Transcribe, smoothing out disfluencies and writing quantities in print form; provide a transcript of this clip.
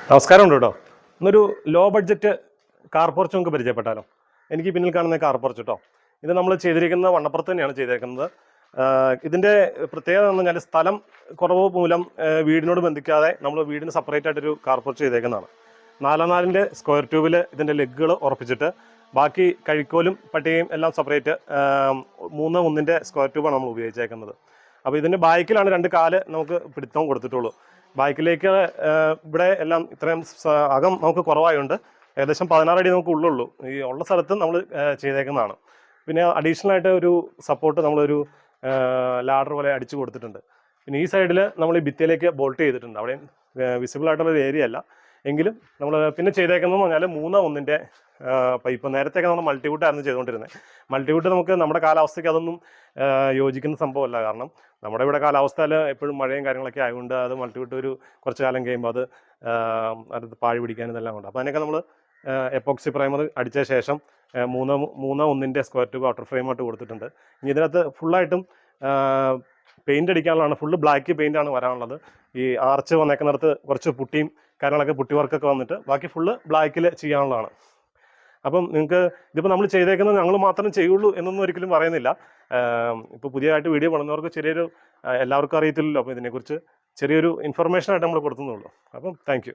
നമസ്കാരമുണ്ട് കേട്ടോ. ഇന്നൊരു ലോ ബഡ്ജറ്റ് കാർ പോർച്ച് നമുക്ക് പരിചയപ്പെട്ടാലോ. എനിക്ക് പിന്നിൽ കാണുന്ന കാർ പോർച്ച് കേട്ടോ. ഇത് നമ്മൾ ചെയ്തിരിക്കുന്ന വണ്ണപ്പുറത്ത് തന്നെയാണ് ചെയ്തേക്കുന്നത്. ഇതിൻ്റെ പ്രത്യേകത എന്ന് പറഞ്ഞാൽ സ്ഥലം കുറവ് മൂലം വീടിനോട് ബന്ധിക്കാതെ നമ്മൾ വീടിന് സെപ്പറേറ്റ് ആയിട്ടൊരു കാർ പോർച്ച് ചെയ്തേക്കുന്നതാണ്. 4x4 സ്ക്വയർ ട്യൂബിൽ ഇതിൻ്റെ ലെഗുകൾ ഉറപ്പിച്ചിട്ട് ബാക്കി കഴിക്കോലും പട്ടികയും എല്ലാം സെപ്പറേറ്റ് 3x1 സ്ക്വയർ ട്യൂബാണ് നമ്മൾ ഉപയോഗിച്ചേക്കുന്നത്. അപ്പോൾ ഇതിൻ്റെ ബാക്കിലാണ് 2 കാല് നമുക്ക് പിടുത്തം കൊടുത്തിട്ടുള്ളൂ. ബാക്കിലേക്ക് ഇവിടെ എല്ലാം ഇത്രയും അകം നമുക്ക് കുറവായുണ്ട്. ഏകദേശം 16 അടി നമുക്ക് ഉള്ളുള്ളൂ. ഈ ഉള്ള സ്ഥലത്ത് നമ്മൾ ചെയ്തേക്കുന്നതാണ്. പിന്നെ അഡീഷണൽ ആയിട്ട് ഒരു സപ്പോർട്ട് നമ്മളൊരു ലാഡർ പോലെ അടിച്ചു കൊടുത്തിട്ടുണ്ട്. പിന്നെ ഈ സൈഡിൽ നമ്മൾ ഈ ഭിത്തിയിലേക്ക് ബോൾട്ട് ചെയ്തിട്ടുണ്ട്. അവിടെയും വിസിബിൾ ആയിട്ടുള്ളൊരു ഏരിയ അല്ല എങ്കിലും നമ്മൾ പിന്നെ ചെയ്തേക്കുന്നതെന്ന് പറഞ്ഞാൽ 3x1 പൈപ്പ്. നേരത്തെയൊക്കെ നമ്മൾ മൾട്ടിവുഡായിരുന്നു ചെയ്തുകൊണ്ടിരുന്നത്. മൾട്ടിവുഡ് നമുക്ക് നമ്മുടെ കാലാവസ്ഥയ്ക്ക് അതൊന്നും യോജിക്കുന്ന സംഭവമല്ല. കാരണം നമ്മുടെ ഇവിടെ കാലാവസ്ഥയിൽ എപ്പോഴും മഴയും കാര്യങ്ങളൊക്കെ ആയതുകൊണ്ട് അത് മൾട്ടിവുഡ് ഒരു കുറച്ച് കാലം കഴിയുമ്പോൾ അത് പാഴ് പിടിക്കാൻ ഇതെല്ലാം ഉണ്ട്. അപ്പോൾ അതിനൊക്കെ നമ്മൾ എപ്പോക്സി പ്രൈമർ അടിച്ച ശേഷം 3x1 സ്ക്വയർ ട്യൂബ് ഔട്ടർ ഫ്രെയിമായിട്ട് കൊടുത്തിട്ടുണ്ട്. ഇനി ഇതിനകത്ത് ഫുള്ളായിട്ടും പെയിൻ്റ് അടിക്കാനുള്ളതാണ്. ഫുള്ള് ബ്ലാക്ക് പെയിൻ്റാണ് വരാനുള്ളത്. ഈ ആർച്ച് വന്നേക്കുന്നിടത്ത് കുറച്ച് പുട്ടിയും കാര്യങ്ങളൊക്കെ പുട്ടി വർക്കൊക്കെ വന്നിട്ട് ബാക്കി ഫുള്ള് ബ്ലാക്കിൽ ചെയ്യാനുള്ളതാണ്. അപ്പം നിങ്ങൾക്ക് ഇതിപ്പോൾ നമ്മൾ ചെയ്തേക്കുന്നത് ഞങ്ങൾ മാത്രം ചെയ്യുള്ളൂ എന്നൊന്നും ഒരിക്കലും പറയുന്നില്ല. ഇപ്പോൾ പുതിയതായിട്ട് വീഡിയോ പണിതവർക്ക് ചെറിയൊരു എല്ലാവർക്കും അറിയത്തില്ലല്ലോ. അപ്പോൾ ഇതിനെക്കുറിച്ച് ചെറിയൊരു ഇൻഫർമേഷനായിട്ട് നമ്മൾ കൊടുത്തുന്നുള്ളൂ. അപ്പം താങ്ക് യു.